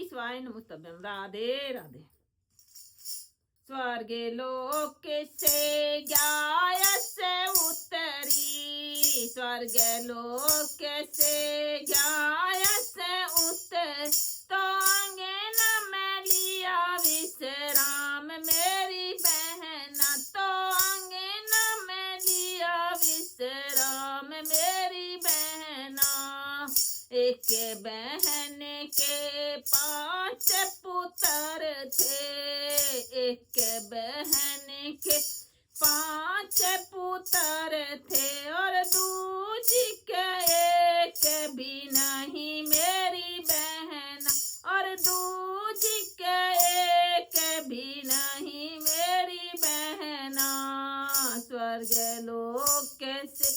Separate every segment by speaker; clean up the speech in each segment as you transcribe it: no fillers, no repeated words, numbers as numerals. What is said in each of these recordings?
Speaker 1: शिवाय नमस्तभ्यम। राधे राधे। स्वर्गे लोक से ज्ञायस्य उत्तरी, स्वर्ग लोक से ज्ञायस्य उत्तर, तो अंगन में लिया विश्राम मेरी बहना, तो अंगन में लिया विश्राम मेरी बहना। एक बहन के 5 पुत्र थे, एक बहन के 5 पुत्र थे, और दूजी के एक भी नहीं मेरी बहना, और दूजी के एक भी नहीं मेरी बहना। स्वर्ग लोक से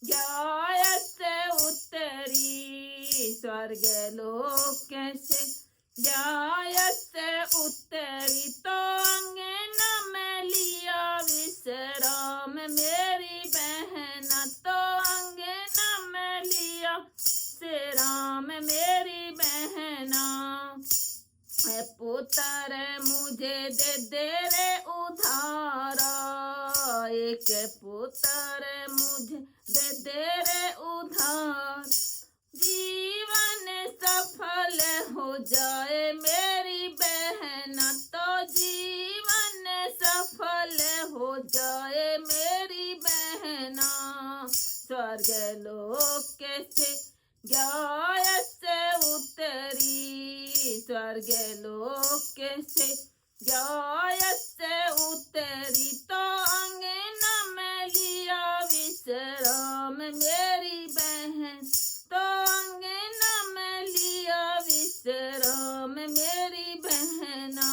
Speaker 1: ज्ञायस्य उत्तरी, स्वर्ग लोक से ज्ञायस्य उत्तरी, तो अंगन में लिया विश्राम मेरी बहना, तो अंगन में लिया विश्राम मेरी बहना। पुत्र मुझे दे रे उधारा, एक पुत्र मुझे दे रे उधार, जीवन सफल हो जाए मेरी बहना, तो जीवन सफल हो जाए मेरी बहना। स्वर्ग लोक से ज्ञायस्य उत्तरी, स्वर्ग लोक से ज्ञायस्य उत्तरी, तो अंगन में लिया विश्राम मेरी बहन, तो अंगन में लिया विश्राम मेरी बहना।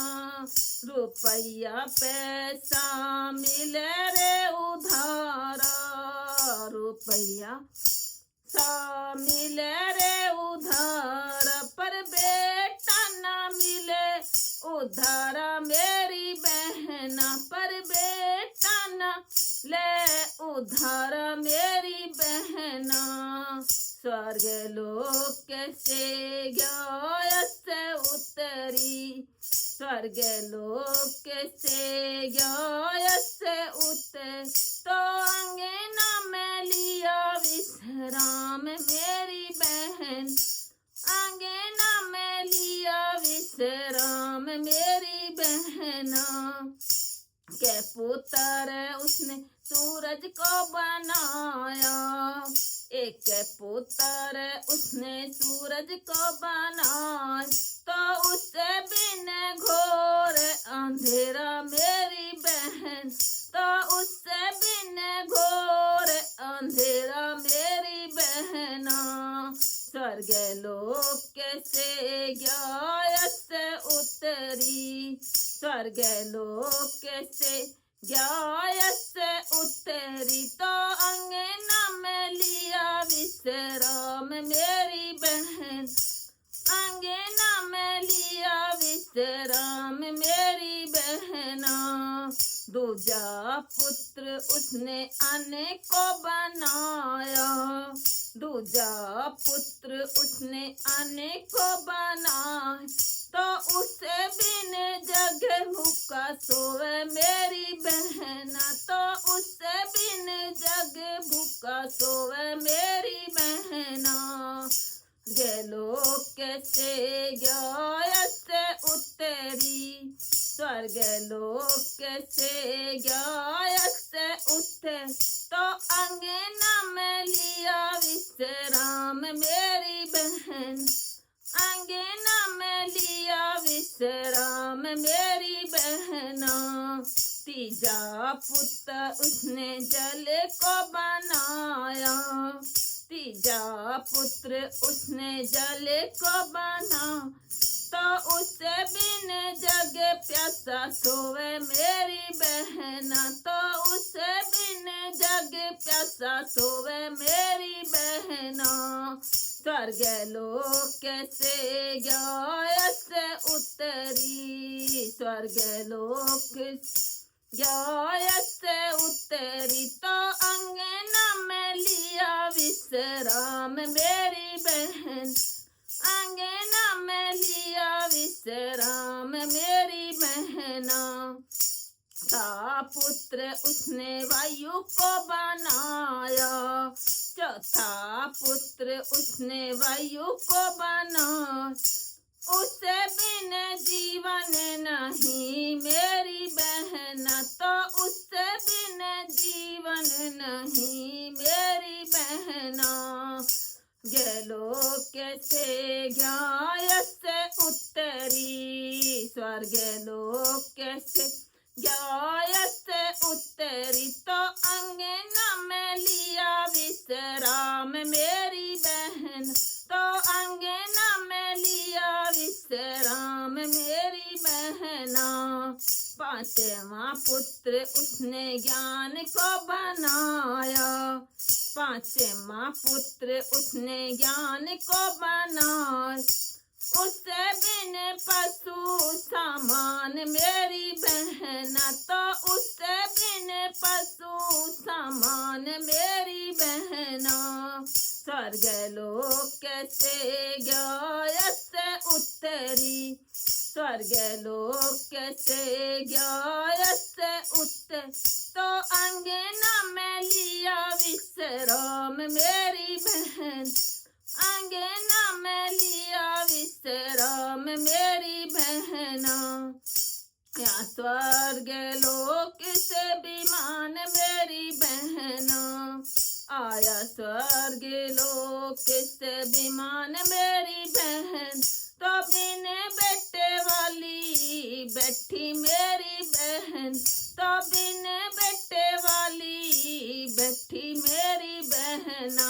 Speaker 1: रुपया पैसा मिले रे उधारा, रुपया सा मिले रे उधार, पर बेटा न मिले उधारा मेरी बहना, पर बेटा न ले उधारा मेरी बहना। स्वर्ग लोक से ज्ञायस्य उत्तरी, स्वर्ग लोक से ज्ञायस्य उत्तर, तो अंगन में लिया विश्राम मेरी बहन, अंगन में लिया विश्राम मेरी बहना। के पुत्र उसने सूरज को बनाया, एक पुत्र उसने सूरज को बनाया, तो उससे बिन घोर अंधेरा मेरी बहन, तो उससे बिन घोर अंधेरा मेरी बहना। स्वर्ग लोक से ज्ञायस्य उत्तरी, स्वर्ग लोक से ज्ञायस्य उत्तरी, तो अंगन में लिया विश्राम मेरी बहन, अंगन में लिया विश्राम मेरी बहना। दूजा पुत्र उसने अन्न को बनाया, दूजा पुत्र उसने अन्न को बनाया, तो उससे बिन जग भूखा सोवे मेरी बहना, तो उससे बिन जग भूखा सोवे मेरी बहना। लोक से ज्ञायस्य उत्तरी, स्वर्ग लोक से ज्ञायस्य उत्तर, तो अंगन में लिया विश्राम मेरी बहन, अंगन में लिया विश्राम मेरी बहना। तीजा पुत्र उसने जल को बनाया, तीजा पुत्र उसने जल को बना, तो उससे बिन जग प्यासा सोवे मेरी बहना, तो उससे बिन जग प्यासा सोवे मेरी बहना। स्वर्ग लोक से ज्ञायस्य उत्तरी, स्वर्ग लोक ज्ञायस्य उत्तरी, तो अंगन में लिया विश्राम मेरी बहन, अंगन में लिया विश्राम विश्राम मेरी बहना। था पुत्र उसने वायु को बनाया, चौथा पुत्र उसने वायु को बनाया। उससे बिन जीवन नहीं मेरी बहना, तो उससे बिन जीवन नहीं मेरी बहना। गलो कैसे ज्ञाय से उत्तरी, स्वर्ग लोक कैसे ज्ञाय से उत्तरी। तो अंगना में लिया विश्राम मेरी बहन, तो अंगना में लिया विश्राम मेरी बहना। पांचवा पुत्र उसने ज्ञान को बनाया, पांचवा पुत्र उसने ज्ञान को बनाया। उससे बिन पशु समान मेरी बहना, तो उससे बिन पशु समान मेरी बहना। स्वर्ग लोक कैसे ज्ञाय से उत्तरी, स्वर्ग लोक कैसे ज्ञाय से उत्तरी। तो अंगना में लिया विश्राम मेरी बहन, अंगना में लिया विश्राम मेरी बहना। या स्वर्ग लोक से विमान मेरी बहना, आया स्वर्ग लोक से विमान मेरी बहन। तो बिन बेटे वाली बैठी मेरी बहन, तो बिन बेटे वाली बैठी मेरी बहना।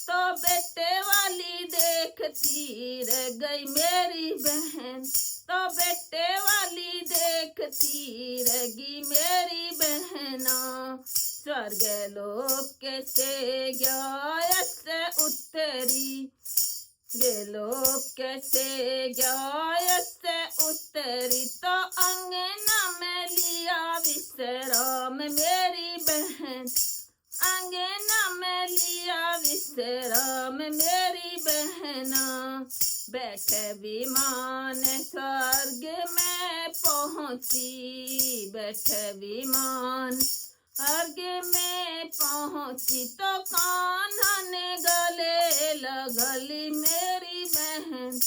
Speaker 1: तो बेटे वाली देखती रह गई मेरी बहन, तो बेटे वाली देखती रही मेरी बहना। स्वर्ग लोक कैसे ज्ञाय से उत्तरी, ये लोक कैसे ज्ञाय से उत्तरी। तो अंगना में लिया विश्राम मेरी बहन, अंगना में लिया विश्राम मेरी बहना। बैठे विमान स्वर्ग में पहुंची, बैठे विमान स्वर्ग में पहुंची। तो कान्हा ने गले लगली मेरी बहन,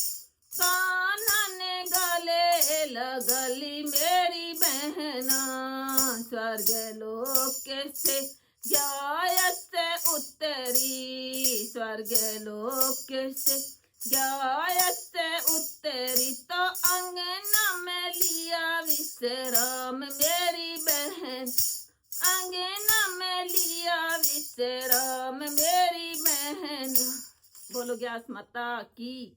Speaker 1: कान्हा ने गले लगली मेरी बहना। स्वर्ग लोक कैसे ज्ञाय से उत्तरी, स्वर्ग लोक से ज्ञाय से उत्तरी। तो अंगना में लिया विश्राम मेरी बहन, अंगना में लिया विश्राम मेरी बहन। बोलो ग्यास माता की।